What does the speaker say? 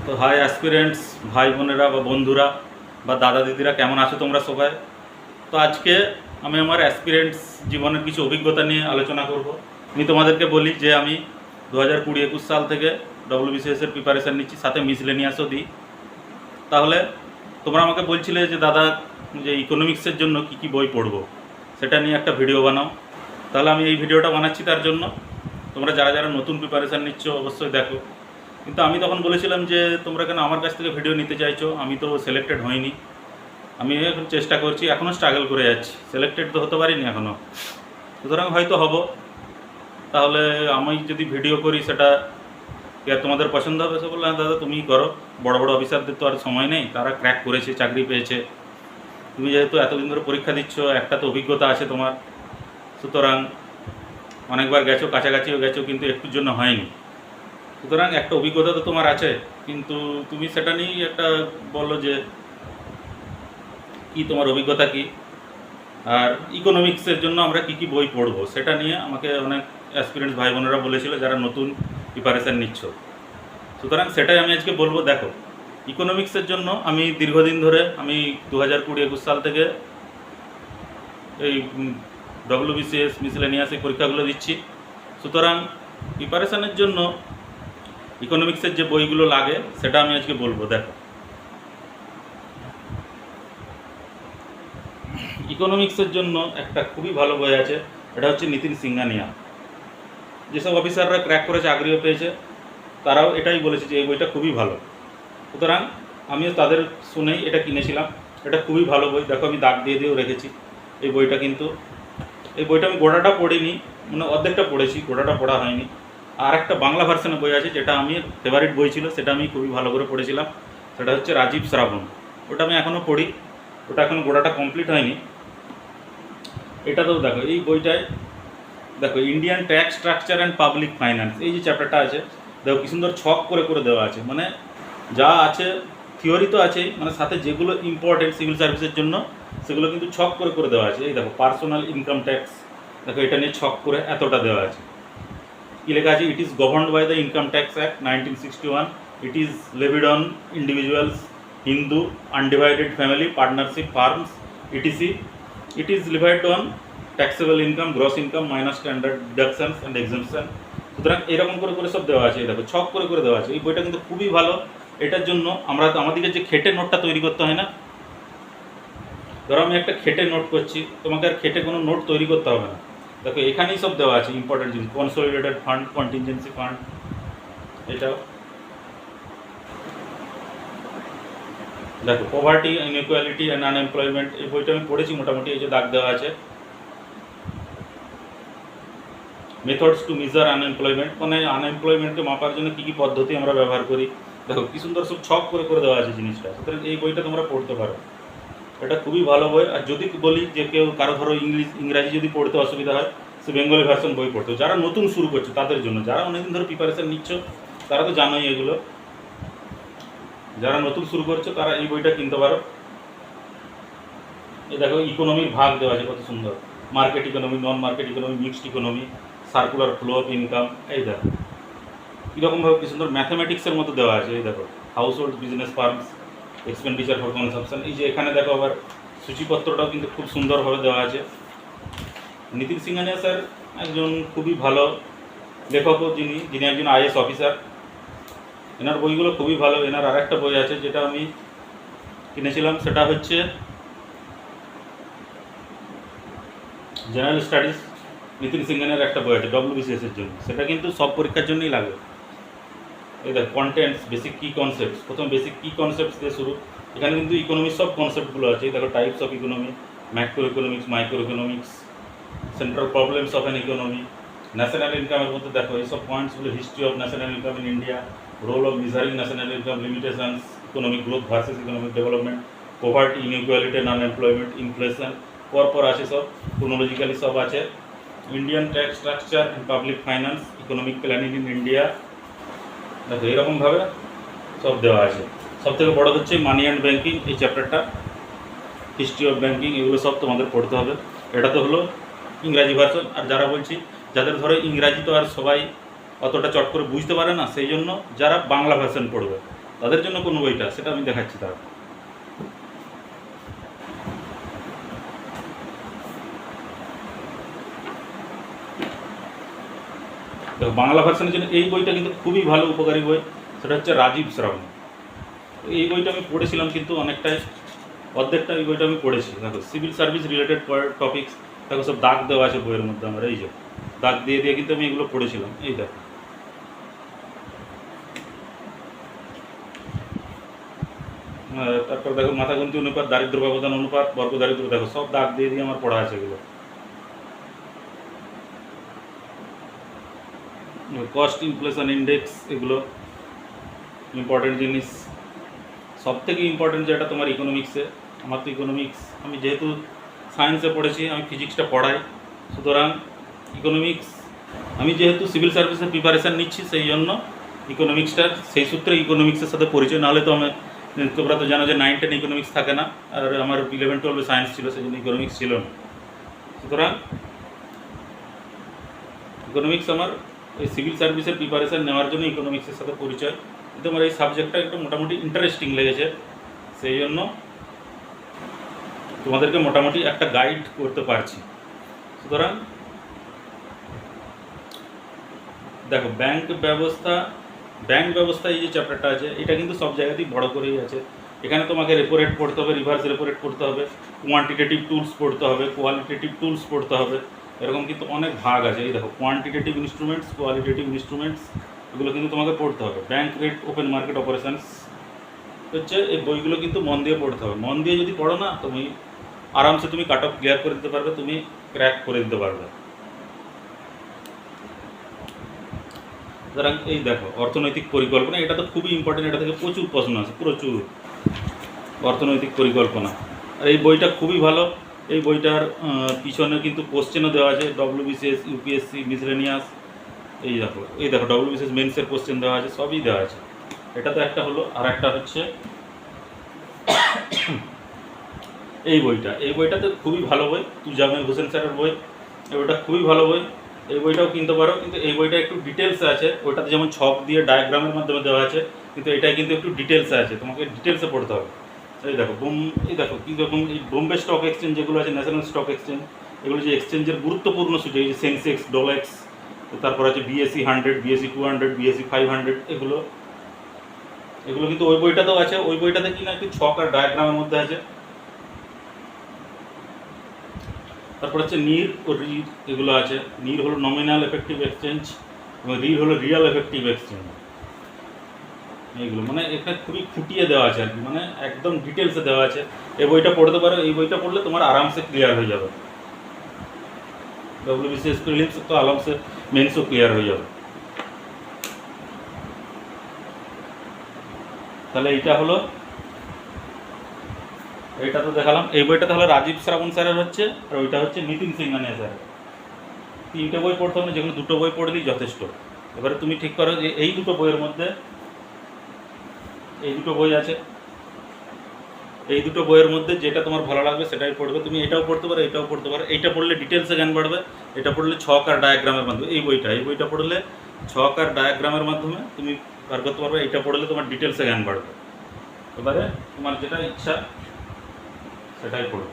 তো high aspirants, ভাই বোনেরা বা বন্ধুরা বা দাদা দিদিরা, কেমন আছো তোমরা সবাই? তো আজকে আমি আমার অ্যাসপিরেন্টস জীবনের কিছু অভিজ্ঞতা নিয়ে আলোচনা করব। আমি তোমাদেরকে বলি যে আমি 2020-21 সাল থেকে ডব্লিউবিসিএসের প্রিপারেশান নিচ্ছি, সাথে মিসলেনিয়াসও দিই। তাহলে তোমরা আমাকে বলছিলে যে দাদা, যে ইকোনমিক্সের জন্য কী কী বই পড়বো সেটা নিয়ে একটা ভিডিও বানাও। তাহলে আমি এই ভিডিওটা বানাচ্ছি তার জন্য। তোমরা যারা যারা নতুন প্রিপারেশান নিচ্ছ অবশ্যই দেখো। কিন্তু আমি তখন বলেছিলাম যে তোমরা কেন আমার কাছ থেকে ভিডিও নিতে চাইছো, আমি তো সিলেক্টেড হইনি। আমি এখন চেষ্টা করছি, এখনও স্ট্রাগল করে যাচ্ছি, সিলেক্টেড তো হতে পারিনি এখনও। সুতরাং হয়তো হব। তাহলে আমি যদি ভিডিও করি সেটা কি আর তোমাদের পছন্দ হবে? সে বললাম, দাদা তুমিই করো, বড় বড় অফিসারদের তো আর সময় নেই, তারা ক্র্যাক করেছে, চাকরি পেয়েছে। তুমি যেহেতু এতদিন ধরে পরীক্ষা দিচ্ছ, একটা তো অভিজ্ঞতা আছে তোমার, সুতরাং অনেকবার গেছো, কাছাকাছিও গেছো, কিন্তু একটুর জন্য হয়নি। সুতরাং একটা অভিজ্ঞতা তো তোমার আছে, কিন্তু তুমি সেটা নিয়েই একটা বললো যে কি তোমার অভিজ্ঞতা কি, আর ইকোনমিক্সের জন্য আমরা কি কি বই পড়বো সেটা নিয়ে আমাকে অনেক অ্যাসপিরেন্টস ভাই বোনেরা বলেছিল যারা নতুন প্রিপারেশান নিচ্ছ। সুতরাং সেটাই আমি আজকে বলবো। দেখো, ইকোনমিক্সের জন্য আমি দীর্ঘদিন ধরে, আমি 2020-21 সাল থেকে এই ডব্লিউবিসিএস মিসলেনিয়াস এই পরীক্ষাগুলো দিচ্ছি। সুতরাং প্রিপারেশানের জন্য ইকোনমিক্সের যে বইগুলো লাগে সেটা আমি আজকে বলবো। দেখো, ইকোনমিক্সের জন্য একটা খুবই ভালো বই আছে, এটা হচ্ছে নিতিন সিংহানিয়া। যেসব অফিসাররা ক্র্যাক করে চাকরিও পেয়েছে তারাও এটাই বলেছে যে এই বইটা খুবই ভালো। সুতরাং আমিও তাদের শুনেই এটা কিনেছিলাম। এটা খুবই ভালো বই। দেখো, আমি দাগ দিয়ে দিয়েও রেখেছি এই বইটা। কিন্তু এই বইটা আমি গোড়াটা পড়িনি, মানে অর্ধেকটা পড়েছি, গোড়াটা পড়া হয়নি। আর একটা বাংলা ভার্সনের বই আছে যেটা আমি ফেভারিট বই ছিল, সেটা আমি খুবই ভালো করে পড়েছিলাম। সেটা হচ্ছে রাজীব শ্রাবণ। ওটা আমি এখনও পড়ি, ওটা এখনও গোড়াটা কমপ্লিট হয়নি। এটাতেও দেখো, এই বইটায় দেখো Indian tax structure and public finance, এই যে চ্যাপ্টারটা আছে, দেখো কি সুন্দর ছক করে করে দেওয়া আছে। মানে যা আছে থিওরি তো আছেই, মানে সাথে যেগুলো ইম্পর্টেন্ট সিভিল সার্ভিসের জন্য সেগুলো কিন্তু ছক করে করে দেওয়া আছে। এই দেখো, পার্সোনাল ইনকাম ট্যাক্স, দেখো এটা নিয়ে ছক করে এতটা দেওয়া আছে। কী লেখা আছে? It is governed by the income tax act 1961, it is levied on individuals, Hindu, undivided family, partnership, firms, etc. It is levied on taxable income, gross income minus standard deductions and exemption. সুতরাং এরকম করে করে সব দেওয়া আছে। দেখো, ছক করে করে দেওয়া আছে। এই বইটা কিন্তু খুবই ভালো। এটার জন্য আমাদেরকে যে খেটে নোটটা তৈরি করতে হয় না, ধরো আমি একটা খেটে নোট করছি, তোমাকে আর খেটে কোনো নোট তৈরি করতে হবে না। দেখো এখানেই সব দেওয়া আছে ইম্পর্টেন্ট জিনিস। কনসোলিডেটেড ফান্ড, কন্টিনজেন্সি ফান্ড, এটাও দেখো। পভার্টি, ইনইকুয়ালিটি অ্যান্ড আনএমপ্লয়মেন্ট, এই বইটা আমি পড়েছি মোটামুটি। এই যে দাগ দেওয়া আছে। মেথডস টু মেজার আনএমপ্লয়মেন্ট, মানে আনএমপ্লয়মেন্টকে মাপার জন্য কী কী পদ্ধতি আমরা ব্যবহার করি। দেখো কী সুন্দর সব ছক করে করে দেওয়া আছে জিনিসটা। সুতরাং এই বইটা তোমরা পড়তে পারো, এটা খুবই ভালো বই। আর যদি বলি যে কেউ কারো ধরো ইংরাজি যদি পড়তে অসুবিধা হয়, সে বেঙ্গলি ভার্সন বই পড়তে, যারা নতুন শুরু করছে তাদের জন্য। যারা অনেকদিন ধরে প্রিপারেশান নিচ্ছ তারা তো জানোই এগুলো। যারা নতুন শুরু করছো তারা এই বইটা কিনতে পারো। এই দেখো, ইকোনমির ভাগ দেওয়া আছে কত সুন্দর। Market economy, non market economy, mixed economy, circular flow of income. এই দেখো কীরকমভাবে কী সুন্দর ম্যাথামেটিক্সের মতো দেওয়া আছে। এই দেখো, household, business, firms, expenditure for consumption. এই যে এখানে দেখো আবার সূচিপত্রটাও কিন্তু খুব সুন্দরভাবে দেওয়া আছে। নিতিন সিংহানিয়া স্যার একজন খুবই ভালো লেখকও, যিনি একজন আইএস অফিসার। এনার বইগুলো খুবই ভালো। এনার আর একটা বই আছে যেটা আমি কিনেছিলাম, সেটা হচ্ছে জেনারেল স্টাডিজ। নিতিন সিংহানিয়ার একটা বই আছে ডব্লিউবিসিএসের জন্য, সেটা কিন্তু সব পরীক্ষার জন্যই লাগে। এই দেখ, কন্টেন্টস, বেসিক কি কনসেপ্টস, প্রথম বেসিক কি কনসেপ্টস দিয়ে শুরু। এখানে কিন্তু ইকোনমির সব কনসেপ্টগুলো আছে। এই দেখো, types of economy, macro economics, micro economics, central problems of an economy, national ইনকামের মধ্যে দেখো এইসব পয়েন্টসগুলো, history of national income in India, role of measuring national income, limitations, economic growth versus economic development, poverty, inequality and unemployment, inflation, পরপর আছে সব, chronologically সব আছে। Indian tax structure and public finance, economic planning in India. দেখো এরকমভাবে সব দেওয়া আছে। সবথেকে বড় হচ্ছে মানি অ্যান্ড ব্যাঙ্কিং, এই চ্যাপ্টারটা, হিস্ট্রি অফ ব্যাঙ্কিং, এগুলো সব তোমাদের পড়তে হবে। এটা তো হলো ইংরাজি ভার্সন। আর যারা বলছি যাদের ধরো ইংরাজি তো আর সবাই অতটা চট করে বুঝতে পারে না, সেই জন্য যারা বাংলা ভার্সন পড়বে, তাদের জন্য কোন বইটা সেটা আমি দেখাচ্ছি। তারা দেখো, বাংলা ভার্সনের জন্য এই বইটা কিন্তু খুবই ভালো উপকারী বই, সেটা হচ্ছে রাজীব শ্রাবণ। এই বইটা আমি পড়েছিলাম, কিন্তু অনেকটাই অর্ধেকটা এই বইটা আমি পড়েছি। দেখো, সিভিল সার্ভিস রিলেটেড টপিক্স, দেখো সব দাগ দেওয়া আছে বইয়ের মধ্যে। আমার এই যে দাগ দিয়ে দিয়ে কিন্তু আমি এগুলো পড়েছিলাম। এই দেখো, তারপর দেখো মাথাগন্তি অনুপাত, দারিদ্র ব্যবধান অনুপাত, বর্গ দারিদ্র, দেখো সব দাগ দিয়ে দিয়ে আমার পড়া আছে এগুলো। কস্ট ইনফ্লেশন ইন্ডেক্স, এগুলো ইম্পর্টেন্ট জিনিস। সব থেকে ইম্পর্টেন্ট যেটা তোমার ইকোনমিক্সে, আমার তো ইকোনমিক্স, আমি যেহেতু সায়েন্সে পড়েছি, আমি ফিজিক্সটা পড়াই, সুতরাং ইকোনমিক্স, আমি যেহেতু সিভিল সার্ভিসের প্রিপারেশান নিচ্ছি, সেই জন্য ইকোনমিক্সটার সেই সূত্রে ইকোনমিক্সের সাথে পরিচয়। নাহলে তো আমি, তোমরা তো জানো যে 9-10 ইকোনমিক্স থাকে না, আর আমার 11-12 সায়েন্স ছিল, সেই জন্য ইকোনমিক্স ছিল না। সুতরাং ইকোনমিক্স আমার এই সিভিল সার্ভিসের প্রিপারেশান নেওয়ার জন্য ইকোনমিক্সের সাথে পরিচয়। কিন্তু আমার এই সাবজেক্টটা একটু মোটামুটি ইন্টারেস্টিং লেগেছে, সেই জন্য তোমাদেরকে মোটামুটি একটা গাইড করতে পারছি। সুতরাং দেখো, ব্যাংক ব্যবস্থা এই যে চ্যাপ্টারটা আছে, এটা কিন্তু সব জায়গাতেই বড় করেই আছে। এখানে তোমাকে রেপো রেট পড়তে হবে, রিভার্স রেপো রেট পড়তে হবে, কোয়ান্টিটেটিভ টুলস পড়তে হবে, কোয়ালিটেটিভ টুলস পড়তে হবে, এরকম কিন্তু অনেক ভাগ আছে। এই দেখো, কোয়ান্টিটেটিভ ইনস্ট্রুমেন্টস, কোয়ালিটেটিভ ইনস্ট্রুমেন্টস, এগুলো কিন্তু তোমাকে পড়তে হবে। Bank rate, open market operations হচ্ছে এই বইগুলো কিন্তু মন দিয়ে পড়তে হবে। মন দিয়ে যদি পড়ো না, তুমি আরামসে তুমি কাট অফ ক্লিয়ার করে দিতে পারবে, তুমি ক্র্যাক করে দিতে পারবে। সুতরাং এই দেখো, অর্থনৈতিক পরিকল্পনা, এটা তো খুবই ইম্পর্টেন্ট, এটা থেকে প্রচুর প্রশ্ন আছে, প্রচুর। অর্থনৈতিক পরিকল্পনা, আর এই বইটা খুবই ভালো। এই বইটার পিছনে কিন্তু কোশ্চেনও দেওয়া আছে, WBCS, UPSC, মিসলেনিয়াস। এই দেখো WBCS মেন্সের কোশ্চেন দেওয়া আছে, সবই দেওয়া আছে। এটা তো একটা হলো, আর একটা হচ্ছে এই বইটা তো খুবই ভালো বই, তুজামে হোসেন স্যারের বই। এই বইটা খুবই ভালো বই, এই বইটাও কিনতে পারো। কিন্তু এই বইটা একটু ডিটেলসে আছে, ওইটাতে যেমন ছক দিয়ে ডায়াগ্রামের মাধ্যমে দেওয়া আছে, কিন্তু এটাই কিন্তু একটু ডিটেলসে আছে, তোমাকে ডিটেলসে পড়তে হবে। এই দেখো কীরকম এই বোম্বে স্টক এক্সচেঞ্জ যেগুলো আছে, ন্যাশনাল স্টক এক্সচেঞ্জ, এগুলো যে এক্সচেঞ্জের গুরুত্বপূর্ণ সূচক, এই যে সেন্সেক্স, ডোলেক্স, তারপর আছে BSE 100, BSE 200, BSE 500, এগুলো কিন্তু ওই বইটাতেও আছে। ওই বইটাতে কি না একটু ছক আর ডায়াগ্রামের মধ্যে আছে। তারপর হচ্ছে নির ও রির, এগুলো আছে। নির হলো নমিনাল এফেক্টিভ এক্সচেঞ্জ, এবং রির হলো রিয়াল এফেক্টিভ এক্সচেঞ্জ। এইগুলো মানে এখানে খুবই খুঁটিয়ে দেওয়া আছে আর কি, মানে একদম ডিটেলসে দেওয়া আছে। এই বইটা পড়তে পারো, এই বইটা পড়লে তোমার আরামসে ক্লিয়ার হয়ে যাবে। WBCS প্রিলিমস তো আরামসে মেন্সও ক্লিয়ার হয়ে যাবে। তাহলে এইটা হলো, এইটা তো দেখালাম। এই বইটা তাহলে রাজীব শ্রাবণ স্যারের হচ্ছে, আর ওইটা হচ্ছে নিতিন সিংহানিয়া স্যারের। 3টে বই পড়তে হবে, যেগুলো 2টো বই পড়লেই যথেষ্ট। এবারে তুমি ঠিক করো যে এই 2টো বইয়ের মধ্যে, এই 2টো বই আছে, এই 2টো বইয়ের মধ্যে যেটা তোমার ভালো লাগবে সেটাই পড়বে। তুমি এটাও পড়তে পারো, এটাও পড়তে পারো। এইটা পড়লে ডিটেলসে জ্ঞান বাড়বে, এটা পড়লে ছক আর ডায়াগ্রামের মাধ্যমে। এই বইটা পড়লে ছক আর ডায়াগ্রামের মাধ্যমে তুমি বার করতে পারবে। এইটা পড়লে তোমার ডিটেলসে জ্ঞান বাড়বে। এবারে তোমার যেটা ইচ্ছা সেটাই পড়বে।